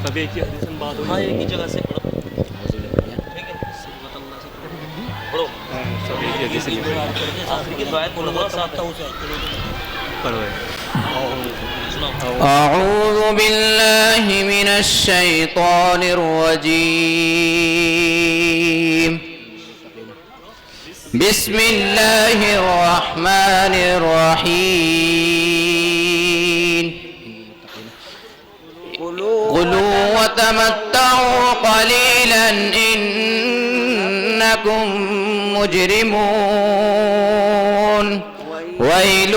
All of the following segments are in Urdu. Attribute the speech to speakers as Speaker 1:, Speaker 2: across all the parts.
Speaker 1: سب ایک ہی حدیث میں بات ہوئی.
Speaker 2: ہاں ایک ہی جگہ سے پڑھو. ٹھیک ہے صبغۃ اللہ سے پڑھو.
Speaker 1: سب ایک ہی حدیث میں
Speaker 2: آخر کی دعائیں پڑھو گا ساتھ
Speaker 1: پڑھو.
Speaker 3: أعوذ بالله من الشيطان الرجيم. بسم الله الرحمن الرحيم. كلوا وتمتعوا قليلا إنكم مجرمون. ويل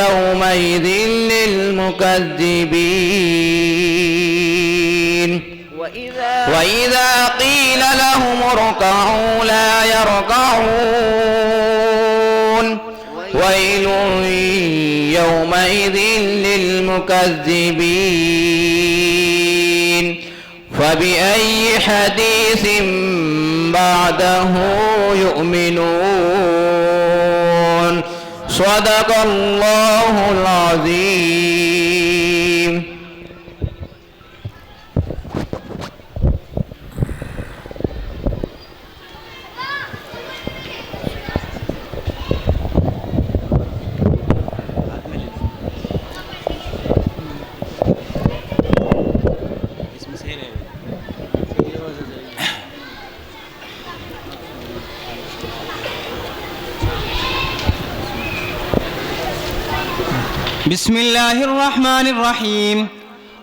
Speaker 3: يومئذ للمكذبين. وإذا قيل لهم اركعوا لا يركعون. ويل يومئذ للمكذبين. فبأي حديث بعده يؤمنون. صدق الله العظيم.
Speaker 4: بسم الله الرحمن الرحيم.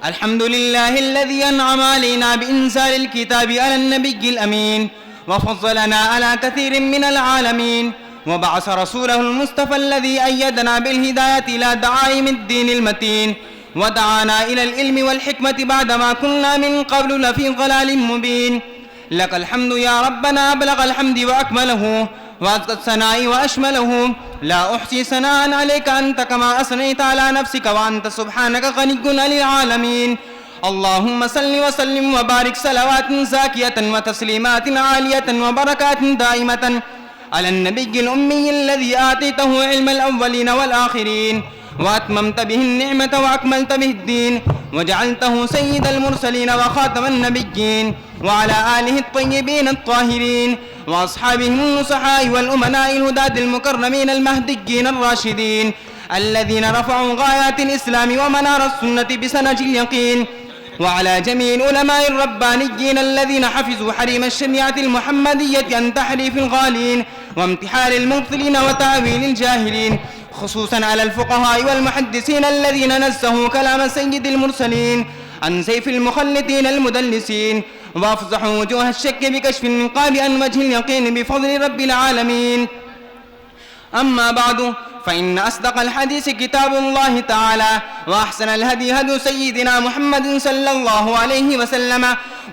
Speaker 4: الحمد لله الذي أنعم علينا بإنزال الكتاب على النبي الأمين وفضلنا على كثير من العالمين وبعث رسوله المصطفى الذي أيدنا بالهداية إلى دعائم الدين المتين ودعانا إلى العلم والحكمة بعدما كنا من قبل لفي ضلال مبين. لك الحمد يا ربنا أبلغ الحمد وأكمله وأزكى الثناء وأشمله. لا أحصي ثناء عليك أنت كما أثنيت على نفسك وأنت سبحانك غني عن العالمين. اللهم صل وسلم وبارك صلوات زاكية وتسليمات عالية وبركات دائمة على النبي الأمي الذي آتيته علم الأولين والآخرين وأتممت به النعمة وأكملت به الدين وجعلته سيد المرسلين وخاتم النبيين وعلى آله الطيبين الطاهرين وأصحابهم النصحاء والأمناء الهداة المكرمين المهديين الراشدين الذين رفعوا غايات الإسلام ومنار السنة بسنج اليقين. وعلى جميع العلماء الربانيين الذين حفظوا حريم الشريعة المحمدية عن تحريف الغالين وامتحان المبطلين وتأويل الجاهلين. خصوصا على الفقهاء والمحدثين الذين نزهوا كلام سيد المرسلين عن سيف المخلطين المدلسين وافزحوا وجوه الشك بكشف النقاب عن وجه اليقين بفضل رب العالمين. أما بعد فإن أصدق الحديث كتاب الله تعالى وأحسن الهدي هدي سيدنا محمد صلى الله عليه وسلم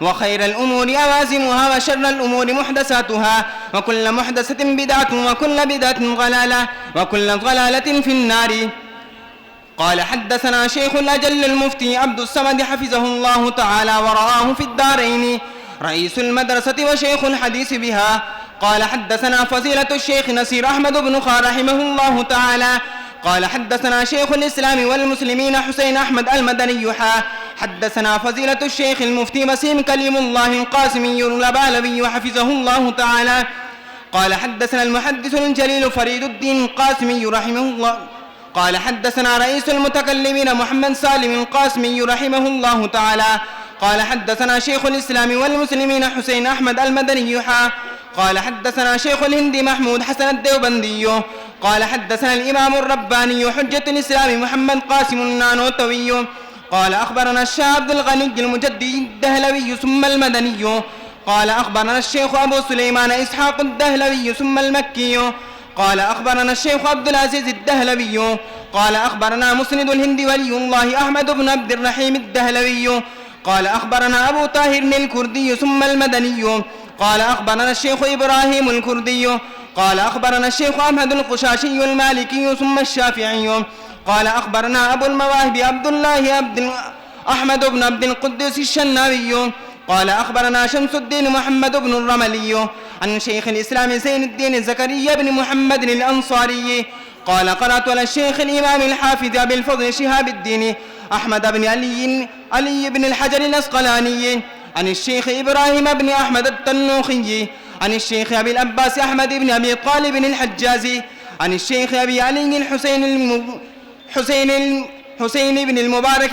Speaker 4: وخير الأمور أوازمها وشر الأمور محدثاتها وكل محدثة بدعة وكل بدعة ضلالة وكل ضلالة في النار. قال حدثنا شيخ الأجل المفتي عبد الصمد حفظه الله تعالى ورعاه في الدارين رئيس المدرسة وشيخ الحديث بها. قال حدثنا فضيلة الشيخ نصير أحمد بن خار رحمه الله تعالى قال حدثنا شيخ الإسلام والمسلمين حسين أحمد المدني حدثنا فضيلة الشيخ المفتي وسيم كليم الله القاسمي اللبالبي حفظه الله تعالى قال حدثنا المحدث الجليل فريد الدين القاسمي رحمه الله قال حدثنا رئيس المتكلمين محمد سالم القاسمي رحمه الله تعالى قال حدثنا شيخ الإسلام والمسلمين حسين أحمد المدني قال حدثنا شيخ الهند محمود حسن الدوبندي قال حدثنا الإمام الرباني حجة الإسلام محمد قاسم النانوتوي قال أخبرنا الشيخ عبد الغني المجدد الدهلوي ثم المدني قال أخبرنا الشيخ أبو سليمان إسحاق الدهلوي ثم المكي قال أخبرنا الشيخ عبد العزيز الدهلوي قال أخبرنا مسند الهند ولي الله أحمد بن عبد الرحيم الدهلوي قال أخبرنا أبو طاهر الكردي ثم المدني قال أخبرنا الشيخ إبراهيم الكردي قال أخبرنا الشيخ أحمد القشاشي المالكي ثم الشافعي قال أخبرنا أبو المواهب عبد الله أحمد بن عبد القدس الشناوي قال أخبرنا شمس الدين محمد بن الرملي عن شيخ الإسلام زين الدين زكريا بن محمد الأنصاري قال قرأت على الشيخ الإمام الحافظ أبي الفضل شهاب الدين أحمد بن علي بن الحجر الأسقلاني عن الشيخ إبراهيم بن أحمد التنوخي عن الشيخ أبي العباس أحمد بن أبي طالب الحجازي عن الشيخ أبي علي حسين بن المبارك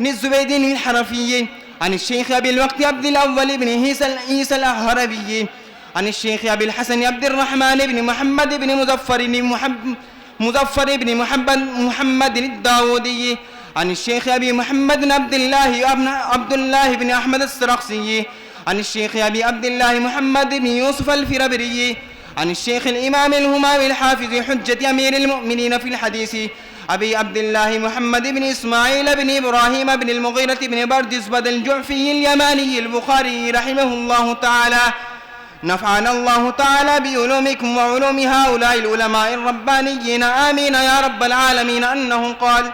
Speaker 4: الزبيدي الحرفي عن الشيخ أبي الوقت عبد الأول بن عيسى الأهربي عن الشيخ أبي الحسن عبد الرحمن بن محمد بن مظفر بن محمد الداودي عن الشيخ أبي محمد بن عبد الله بن أحمد السرخسي عن الشيخ أبي عبد الله محمد بن يوسف الفربري عن الشيخ الإمام الهمام الحافظ حجة أمير المؤمنين في الحديث أبي عبد الله محمد بن إسماعيل بن إبراهيم بن المغيرة بن بردزبة الجعفي اليماني البخاري رحمه الله تعالى. نفعنا الله تعالى بعلومكم وعلوم هؤلاء العلماء الربانيين آمين يا رب العالمين. أنه قال: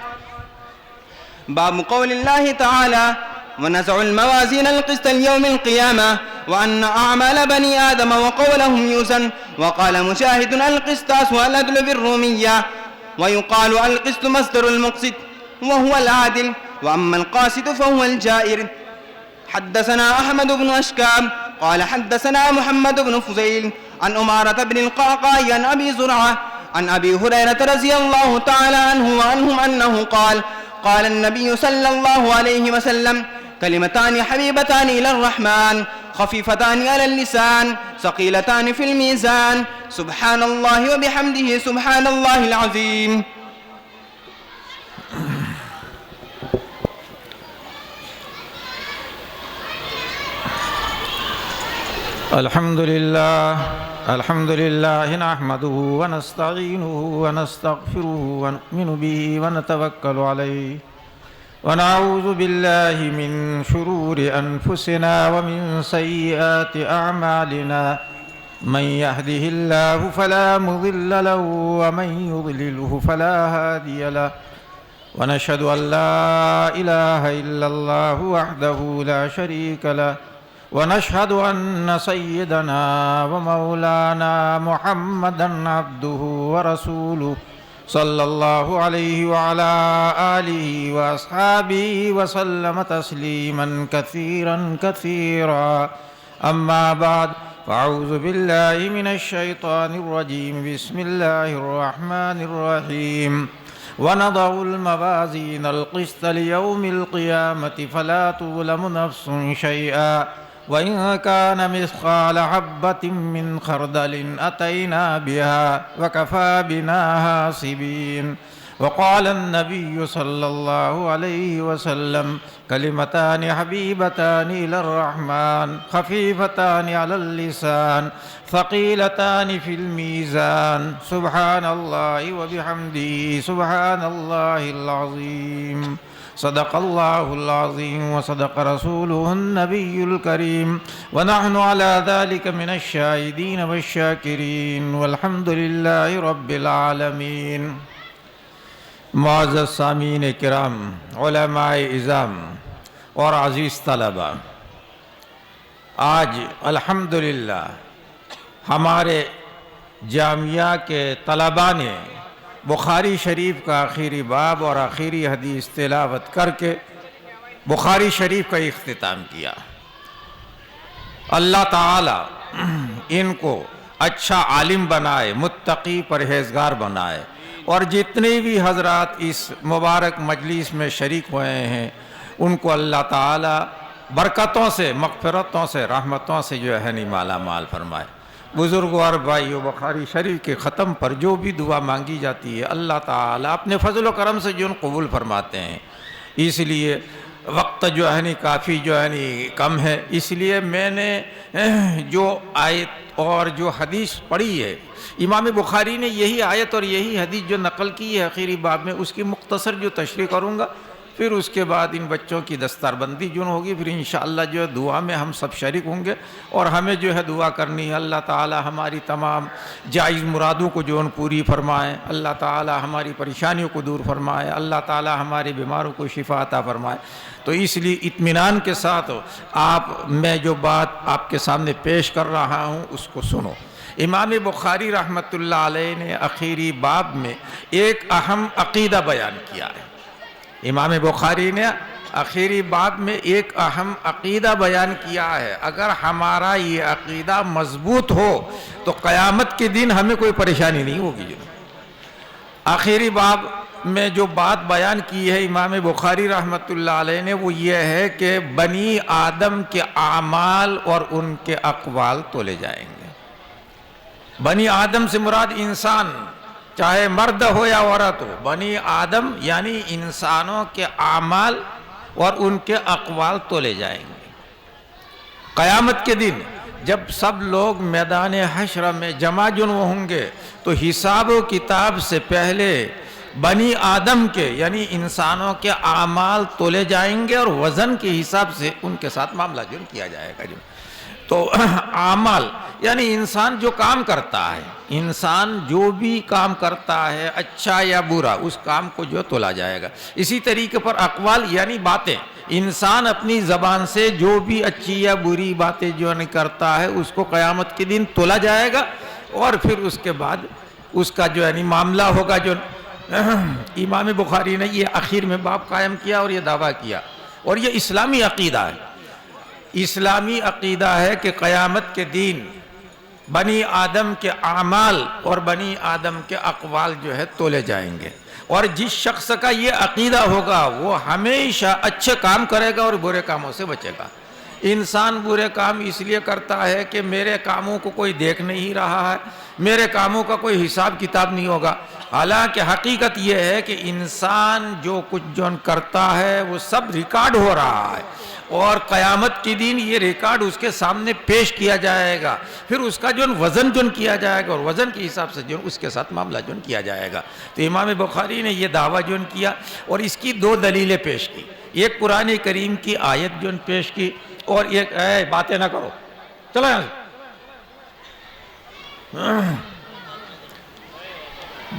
Speaker 4: باب قول الله تعالى: ونزع الموازين القسط اليوم القيامة وأن أعمال بني آدم وقولهم يوزن. وقال مجاهد: القسطاس والعدل بالرومية. ويقال القسط مصدر المقسط وهو العادل، وأما القاسط فهو الجائر. حدثنا أحمد بن أشكام قال حدثنا محمد بن فضيل عن أمارة بن القعقاع عن أبي زرعة عن أبي هريرة رضي الله تعالى عنه وعنهم أنه قال: قال النبي صلى الله عليه وسلم: كلمتان حبيبتان إلى الرحمن خفيفتان على اللسان ثقيلتان في الميزان، سبحان الله وبحمده سبحان الله العظيم.
Speaker 5: الحمد لله نحمده ونستعينه ونستغفره ونؤمن به ونتوكل عليه ونعوذ بالله من شرور أنفسنا ومن سيئات أعمالنا، من يهده الله فلا مضل له ومن يضلله فلا هادي له، ونشهد أن لا إله إلا الله وحده لا شريك له، ونشهد أن سيدنا ومولانا محمدًا عبده ورسوله صلى الله عليه وعلى آله وأصحابه وسلم تسليمًا كثيرًا كثيرًا. أما بعد، فأعوذ بالله من الشيطان الرجيم. بسم الله الرحمن الرحيم. ونضع الموازين القسط ليوم القيامة فلا تظلم نفس شيئا وإن كان مثقال حبة من خردل أتينا بها وكفى بنا حاسبين. وقال النبي صلى الله عليه وسلم: كلمتان حبيبتان إلى الرحمن خفيفتان على اللسان ثقيلتان في الميزان، سبحان الله وبحمده سبحان الله العظيم. صدق الله العظيم وصدق رسوله النبي الكريم، ونحن على ذلك من الشاهدين والشاكرين، والحمد لله رب العالمين. معزز سامعین کرام، علماء اعظام اور عزیز طلبہ، آج الحمدللہ ہمارے جامعہ کے طلباء نے بخاری شریف کا آخری باب اور آخری حدیث تلاوت کر کے بخاری شریف کا اختتام کیا۔ اللہ تعالی ان کو اچھا عالم بنائے، متقی پرہیزگار بنائے، اور جتنے بھی حضرات اس مبارک مجلس میں شریک ہوئے ہیں ان کو اللہ تعالی برکتوں سے، مغفرتوں سے، رحمتوں سے جو ہے مالا مال فرمائے۔ بزرگوں اور بھائیوں، بخاری شریف کے ختم پر جو بھی دعا مانگی جاتی ہے اللہ تعالی اپنے فضل و کرم سے جو قبول فرماتے ہیں۔ اس لیے وقت جو ہے کافی جو ہے کم ہے، اس لیے میں نے جو آیت اور جو حدیث پڑھی ہے، امام بخاری نے یہی آیت اور یہی حدیث جو نقل کی ہے آخری باب میں، اس کی مختصر جو تشریح کروں گا، پھر اس کے بعد ان بچوں کی دستار بندی جو ہوگی، پھر انشاءاللہ جو ہے دعا میں ہم سب شریک ہوں گے، اور ہمیں جو ہے دعا کرنی ہے اللہ تعالی ہماری تمام جائز مرادوں کو جو پوری فرمائے، اللہ تعالی ہماری پریشانیوں کو دور فرمائے، اللہ تعالی ہمارے بیماروں کو شفا عطا فرمائے۔ تو اس لیے اطمینان کے ساتھ میں جو بات آپ کے سامنے پیش کر رہا ہوں اس کو سنو۔ امام بخاری رحمۃ اللہ علیہ نے آخری باب میں ایک اہم عقیدہ بیان کیا ہے۔ امام بخاری نے آخری باب میں ایک اہم عقیدہ بیان کیا ہے۔ اگر ہمارا یہ عقیدہ مضبوط ہو تو قیامت کے دن ہمیں کوئی پریشانی نہیں ہوگی۔ آخری باب میں جو بات بیان کی ہے امام بخاری رحمۃ اللہ علیہ نے وہ یہ ہے کہ بنی آدم کے اعمال اور ان کے اقوال تولے جائیں گے۔ بنی آدم سے مراد انسان، چاہے مرد ہو یا عورت ہو، بنی آدم یعنی انسانوں کے اعمال اور ان کے اقوال تولے جائیں گے۔ قیامت کے دن جب سب لوگ میدان حشر میں جمع ہوں گے تو حساب و کتاب سے پہلے بنی آدم کے یعنی انسانوں کے اعمال تولے جائیں گے اور وزن کے حساب سے ان کے ساتھ معاملہ جرم کیا جائے گا۔ تو اعمال یعنی انسان جو کام کرتا ہے، انسان جو بھی کام کرتا ہے اچھا یا برا، اس کام کو جو تولا جائے گا۔ اسی طریقے پر اقوال یعنی باتیں، انسان اپنی زبان سے جو بھی اچھی یا بری باتیں جو کرتا ہے اس کو قیامت کے دن تولا جائے گا، اور پھر اس کے بعد اس کا جو یعنی معاملہ ہوگا۔ جو امام بخاری نے یہ آخر میں باب قائم کیا اور یہ دعویٰ کیا، اور یہ اسلامی عقیدہ ہے۔ اسلامی عقیدہ ہے کہ قیامت کے دن بنی آدم کے اعمال اور بنی آدم کے اقوال جو ہے تولے جائیں گے، اور جس شخص کا یہ عقیدہ ہوگا وہ ہمیشہ اچھے کام کرے گا اور برے کاموں سے بچے گا۔ انسان برے کام اس لیے کرتا ہے کہ میرے کاموں کو کوئی دیکھ نہیں رہا ہے، میرے کاموں کا کوئی حساب کتاب نہیں ہوگا۔ حالانکہ حقیقت یہ ہے کہ انسان جو کچھ جون کرتا ہے وہ سب ریکارڈ ہو رہا ہے، اور قیامت کے دن یہ ریکارڈ اس کے سامنے پیش کیا جائے گا، پھر اس کا وزن کیا جائے گا، اور وزن کے حساب سے اس کے ساتھ معاملہ کیا جائے گا۔ تو امام بخاری نے یہ دعویٰ کیا اور اس کی دو دلیلیں پیش کی۔ ایک قرآن کریم کی آیت پیش کی، اور ایک باتیں نہ کرو، چلو یہاں سے۔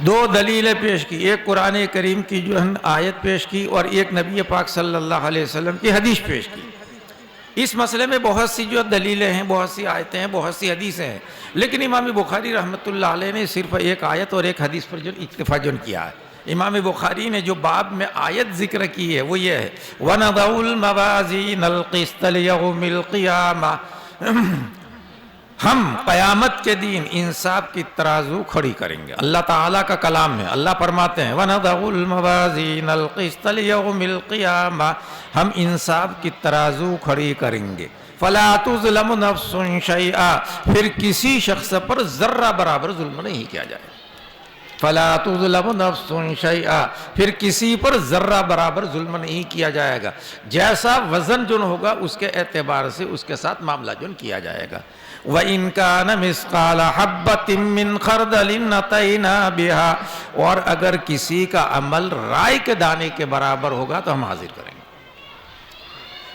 Speaker 5: دو دلیلیں پیش کی، ایک قرآن کریم کی آیت پیش کی، اور ایک نبی پاک صلی اللہ علیہ وسلم کی حدیث پیش کی۔ اس مسئلے میں بہت سی دلیلیں ہیں، بہت سی آیتیں ہیں، بہت سی حدیثیں ہیں، لیکن امام بخاری رحمۃ اللہ علیہ نے صرف ایک آیت اور ایک حدیث پر اکتفا کیا ہے۔ امام بخاری نے جو باب میں آیت ذکر کی ہے وہ یہ ہے وَنَضَعُ الْمَوَازِينَ الْقِسْطَ لِيَوْمِ الْقِيَامَةِ، ہم قیامت کے دن انصاف کی ترازو کھڑی کریں گے۔ اللہ تعالیٰ کا کلام ہے، اللہ فرماتے ہیں وَنَضَعُ الْمَوَازِينَ الْقِسْطَ لِيَوْمِ الْقِيَامَةِ، ہم انصاف کی ترازو کھڑی کریں گے۔ فَلَا تُظْلَمُ نَفْسٌ شَيْئًا، پھر کسی شخص پر ذرہ برابر ظلم نہیں کیا جائے۔ فَلَا تُظْلَمُ نَفْسٌ شَيْئًا، پھر کسی پر ذرہ برابر ظلم نہیں کیا جائے گا۔ جیسا وزن ہوگا اس کے اعتبار سے اس کے ساتھ معاملہ کیا جائے گا۔ وَإِن كَانَ مِثْقَالَ حَبَّةٍ مِّنْ خَرْدَلٍ أَتَيْنَا بِهَا، اور اگر کسی کا عمل رائے کے دانے کے برابر ہوگا تو ہم حاضر کریں گے۔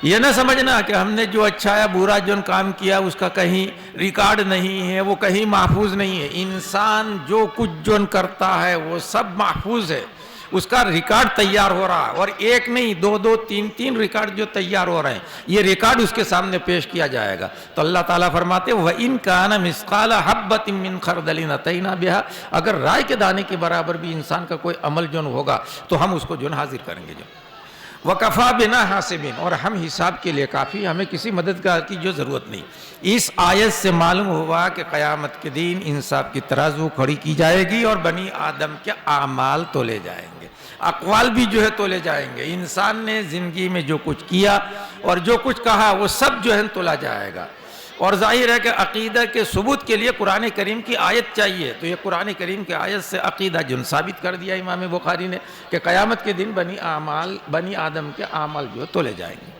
Speaker 5: یہ نہ سمجھنا کہ ہم نے جو اچھا یا برا کام کیا اس کا کہیں ریکارڈ نہیں ہے، وہ کہیں محفوظ نہیں ہے۔ انسان جو کچھ کرتا ہے وہ سب محفوظ ہے، اس کا ریکارڈ تیار ہو رہا ہے، اور ایک نہیں دو تین ریکارڈ تیار ہو رہے ہیں، یہ ریکارڈ اس کے سامنے پیش کیا جائے گا۔ تو اللہ تعالیٰ فرماتے ہیں وَإِن كَانَ مِثْقَالَ حَبَّةٍ مِّنْ خَرْدَلٍ أَتَيْنَا بِهَا، اگر رائے کے دانے کے برابر بھی انسان کا کوئی عمل ہوگا تو ہم اس کو حاضر کریں گے۔ وَكَفَى بِنَا حَاسِبِينَ، اور ہم حساب کے لیے کافی، ہمیں کسی مددگار کی ضرورت نہیں۔ اس آیت سے معلوم ہوا کہ قیامت کے دن انصاف کی ترازو کھڑی کی جائے گی اور بنی آدم کے اعمال تولے جائیں گے، اقوال بھی تولے جائیں گے۔ انسان نے زندگی میں جو کچھ کیا اور جو کچھ کہا وہ سب تولا جائے گا۔ اور ظاہر ہے کہ عقیدہ کے ثبوت کے لیے قرآن کریم کی آیت چاہیے، تو یہ قرآن کریم کی آیت سے عقیدہ ثابت کر دیا امام بخاری نے کہ قیامت کے دن بنی آدم کے اعمال تولے جائیں گے۔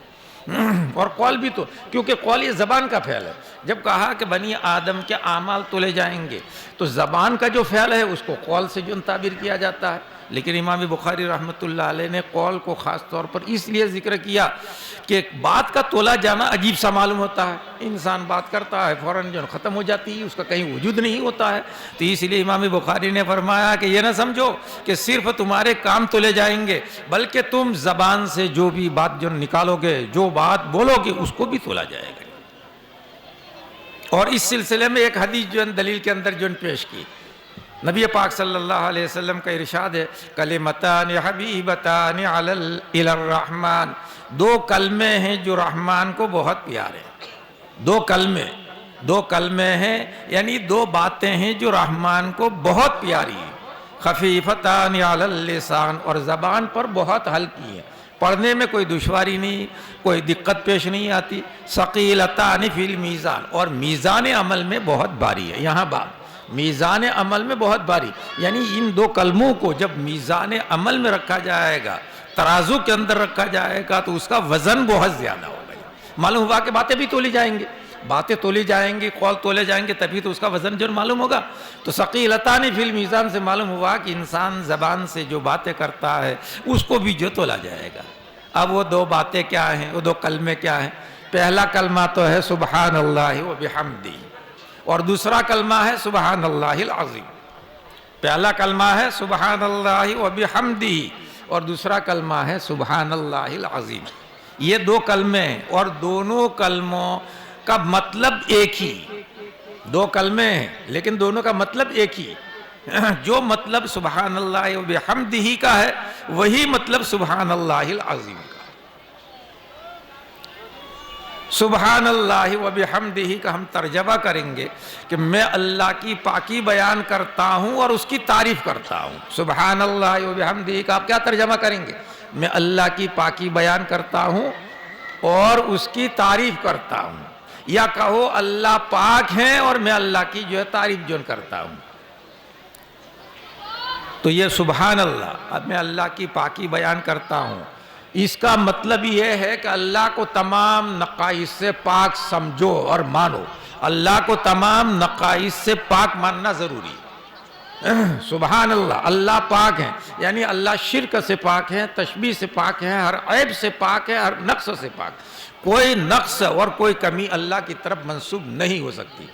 Speaker 5: اور قول بھی تو، کیونکہ قول یہ زبان کا فعل ہے، جب کہا کہ بنی آدم کے اعمال تولے جائیں گے تو زبان کا جو فعل ہے اس کو قول سے تعبیر کیا جاتا ہے۔ لیکن امام بخاری رحمۃ اللہ علیہ نے قول کو خاص طور پر اس لیے ذکر کیا کہ بات کا تولا جانا عجیب سا معلوم ہوتا ہے، انسان بات کرتا ہے فوراً ختم ہو جاتی ہے، اس کا کہیں وجود نہیں ہوتا ہے۔ تو اس لیے امام بخاری نے فرمایا کہ یہ نہ سمجھو کہ صرف تمہارے کام تولے جائیں گے، بلکہ تم زبان سے جو بھی بات نکالو گے، جو بات بولو گے، اس کو بھی تولا جائے گا۔ اور اس سلسلے میں ایک حدیث جو دلیل کے اندر جو پیش کی، نبی پاک صلی اللہ علیہ وسلم کا ارشاد ہے کلمتان حبیبتان الی الرحمن، دو کلمے ہیں جو رحمان کو بہت پیارے ہیں۔ دو کلمے ہیں یعنی دو باتیں ہیں جو رحمان کو بہت پیاری ہیں، خفیفتان علی اللسان، اور زبان پر بہت ہلکی ہیں، پڑھنے میں کوئی دشواری نہیں، کوئی دقت پیش نہیں آتی، ثقیلتان فی المیزان، اور میزان عمل میں بہت بھاری ہے۔ یہاں بات میزان عمل میں بہت بھاری، یعنی ان دو کلموں کو جب میزان عمل میں رکھا جائے گا، ترازو کے اندر رکھا جائے گا، تو اس کا وزن بہت زیادہ ہوگا۔ معلوم ہوا کہ باتیں بھی تولی جائیں گی، باتیں تولی جائیں گی، قول تولے جائیں گے، تبھی تو اس کا وزن جو معلوم ہوگا۔ تو ثقیلتان فی المیزان سے معلوم ہوا کہ انسان زبان سے جو باتیں کرتا ہے اس کو بھی جو تولا جائے گا۔ اب وہ دو باتیں کیا ہیں، وہ دو کلمے کیا ہیں؟ پہلا کلمہ تو ہے سبحان اللہ و بحمدہ، اور دوسرا کلمہ ہے سبحان اللہ العظیم۔ پہلا کلمہ ہے سبحان اللہ و بحمدہ، اور دوسرا کلمہ ہے سبحان اللہ العظیم۔ یہ دو کلمے ہیں، اور دونوں کلموں کا مطلب ایک ہی، دو کلمے ہیں لیکن دونوں کا مطلب ایک ہی۔ جو مطلب سبحان اللہ و بحمدہ کا ہے وہی مطلب سبحان اللہ العظیم کا۔ سبحان اللہ و بحمدہ کا ہم ترجمہ کریں گے کہ میں اللہ کی پاکی بیان کرتا ہوں اور اس کی تعریف کرتا ہوں۔ سبحان اللہ و بحمدہ کا آپ کیا ترجمہ کریں گے؟ میں اللہ کی پاکی بیان کرتا ہوں اور اس کی تعریف کرتا ہوں، یا کہو اللہ پاک ہیں اور میں اللہ کی جو ہے تعریف جو کرتا ہوں۔ تو یہ سبحان اللہ، اب میں اللہ کی پاکی بیان کرتا ہوں، اس کا مطلب یہ ہے کہ اللہ کو تمام نقائص سے پاک سمجھو اور مانو۔ اللہ کو تمام نقائص سے پاک ماننا ضروری ہے۔ سبحان اللہ، اللہ پاک ہیں، یعنی اللہ شرک سے پاک ہے، تشبیہ سے پاک ہے، ہر عیب سے پاک ہے، ہر نقص سے پاک، کوئی نقص اور کوئی کمی اللہ کی طرف منسوب نہیں ہو سکتی۔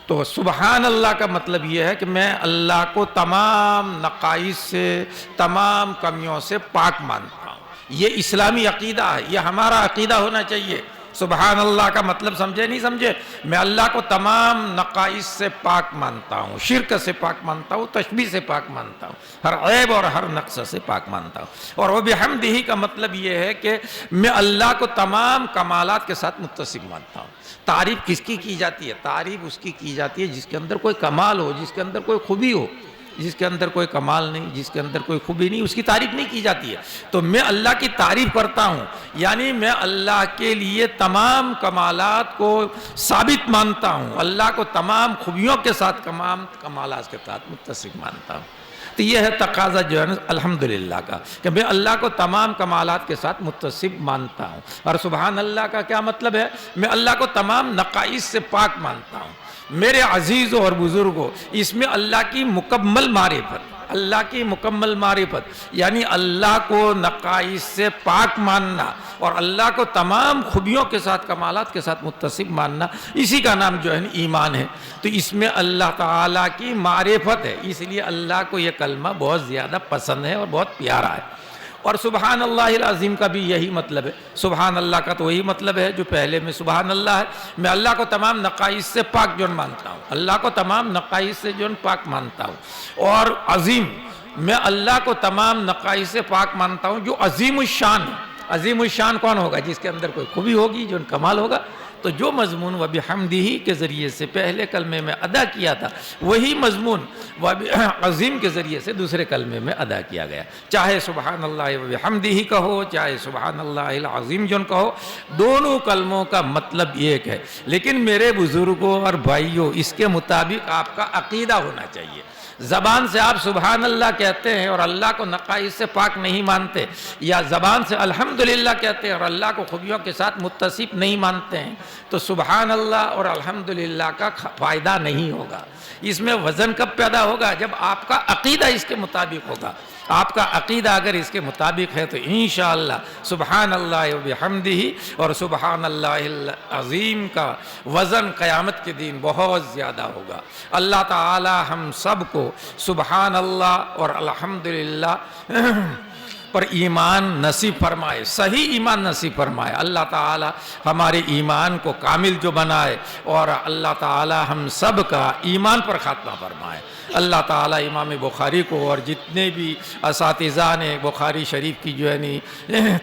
Speaker 5: تو سبحان اللہ کا مطلب یہ ہے کہ میں اللہ کو تمام نقائص سے، تمام کمیوں سے پاک مانتا ہوں۔ یہ اسلامی عقیدہ ہے، یہ ہمارا عقیدہ ہونا چاہیے۔ سبحان اللہ کا مطلب سمجھے نہیں سمجھے؟ میں اللہ کو تمام نقائص سے پاک مانتا ہوں، شرک سے پاک مانتا ہوں، تشبیہ سے پاک مانتا ہوں، ہر عیب اور ہر نقص سے پاک مانتا ہوں۔ اور وہ بحمدہ کا مطلب یہ ہے کہ میں اللہ کو تمام کمالات کے ساتھ متصف مانتا ہوں۔ تعریف کس کی جاتی ہے؟ تعریف اس کی جاتی ہے جس کے اندر کوئی کمال ہو، جس کے اندر کوئی خوبی ہو۔ جس کے اندر کوئی کمال نہیں، جس کے اندر کوئی خوبی نہیں، اس کی تعریف نہیں کی جاتی ہے۔ تو میں اللہ کی تعریف کرتا ہوں، یعنی میں اللہ کے لیے تمام کمالات کو ثابت مانتا ہوں، اللہ کو تمام خوبیوں کے ساتھ، تمام کمالات کے ساتھ متصف مانتا ہوں۔ تو یہ ہے تقاضا جو ہے الحمدللہ کا، کہ میں اللہ کو تمام کمالات کے ساتھ متصف مانتا ہوں۔ اور سبحان اللہ کا کیا مطلب ہے؟ میں اللہ کو تمام نقائص سے پاک مانتا ہوں۔ میرے عزیزوں اور بزرگوں، اس میں اللہ کی مکمل معرفت، اللہ کی مکمل معرفت یعنی اللہ کو نقائص سے پاک ماننا اور اللہ کو تمام خوبیوں کے ساتھ، کمالات کے ساتھ متصف ماننا، اسی کا نام جو ہے ایمان ہے۔ تو اس میں اللہ تعالیٰ کی معرفت ہے، اس لیے اللہ کو یہ کلمہ بہت زیادہ پسند ہے اور بہت پیارا ہے۔ اور سبحان اللہ العظیم کا بھی یہی مطلب ہے۔ سبحان اللہ کا تو وہی مطلب ہے جو پہلے میں سبحان اللہ ہے، میں اللہ کو تمام نقائص سے پاک جو مانتا ہوں، اللہ کو تمام نقائص سے جو پاک مانتا ہوں۔ اور عظیم، میں اللہ کو تمام نقائص سے پاک مانتا ہوں جو عظیم الشان ہے۔ عظیم الشان کون ہوگا؟ جس کے اندر کوئی خوبی ہوگی، جو کمال ہوگا۔ تو جو مضمون وبحمدہ کے ذریعے سے پہلے کلمے میں ادا کیا تھا، وہی مضمون عظیم کے ذریعے سے دوسرے کلمے میں ادا کیا گیا۔ چاہے سبحان اللہ وبحمدہ کہو، چاہے سبحان اللہ العظیم جن کہو، دونوں کلموں کا مطلب ایک ہے۔ لیکن میرے بزرگوں اور بھائیوں، اس کے مطابق آپ کا عقیدہ ہونا چاہیے۔ زبان سے آپ سبحان اللہ کہتے ہیں اور اللہ کو نقائص سے پاک نہیں مانتے، یا زبان سے الحمدللہ کہتے ہیں اور اللہ کو خوبیوں کے ساتھ متصف نہیں مانتے ہیں، تو سبحان اللہ اور الحمدللہ کا فائدہ نہیں ہوگا۔ اس میں وزن کب پیدا ہوگا؟ جب آپ کا عقیدہ اس کے مطابق ہوگا۔ آپ کا عقیدہ اگر اس کے مطابق ہے تو انشاءاللہ سبحان اللہ وبحمدہ اور سبحان اللہ العظیم کا وزن قیامت کے دن بہت زیادہ ہوگا۔ اللہ تعالی ہم سب کو سبحان اللہ اور الحمدللہ پر ایمان نصیب فرمائے، صحیح ایمان نصیب فرمائے۔ اللہ تعالی ہمارے ایمان کو کامل جو بنائے، اور اللہ تعالی ہم سب کا ایمان پر خاتمہ فرمائے۔ اللہ تعالیٰ امام بخاری کو اور جتنے بھی اساتذہ نے بخاری شریف کی جو ہے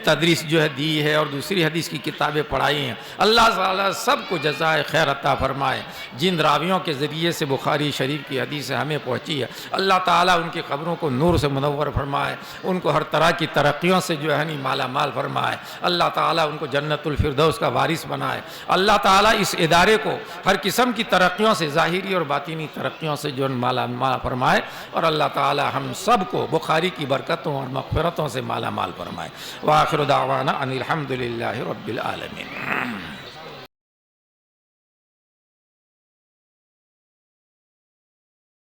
Speaker 5: تدریس جو ہے دی ہے اور دوسری حدیث کی کتابیں پڑھائی ہیں، اللہ تعالیٰ سب کو جزائے خیر عطا فرمائے۔ جن راویوں کے ذریعے سے بخاری شریف کی حدیث ہمیں پہنچی ہے، اللہ تعالیٰ ان کی قبروں کو نور سے منور فرمائے، ان کو ہر طرح کی ترقیوں سے جو ہے مالا مال فرمائے۔ اللہ تعالیٰ ان کو جنت الفردوس کا وارث بنائے۔ اللہ تعالیٰ اس ادارے کو ہر قسم کی ترقیوں سے، ظاہری اور باطنی ترقیوں سے جو مالا مال فرمائے، اور اللہ تعالی ہم سب کو بخاری کی برکتوں اور مغفرتوں سے مالا مال فرمائے۔ وآخر دعوانا ان الحمدللہ رب العالمین۔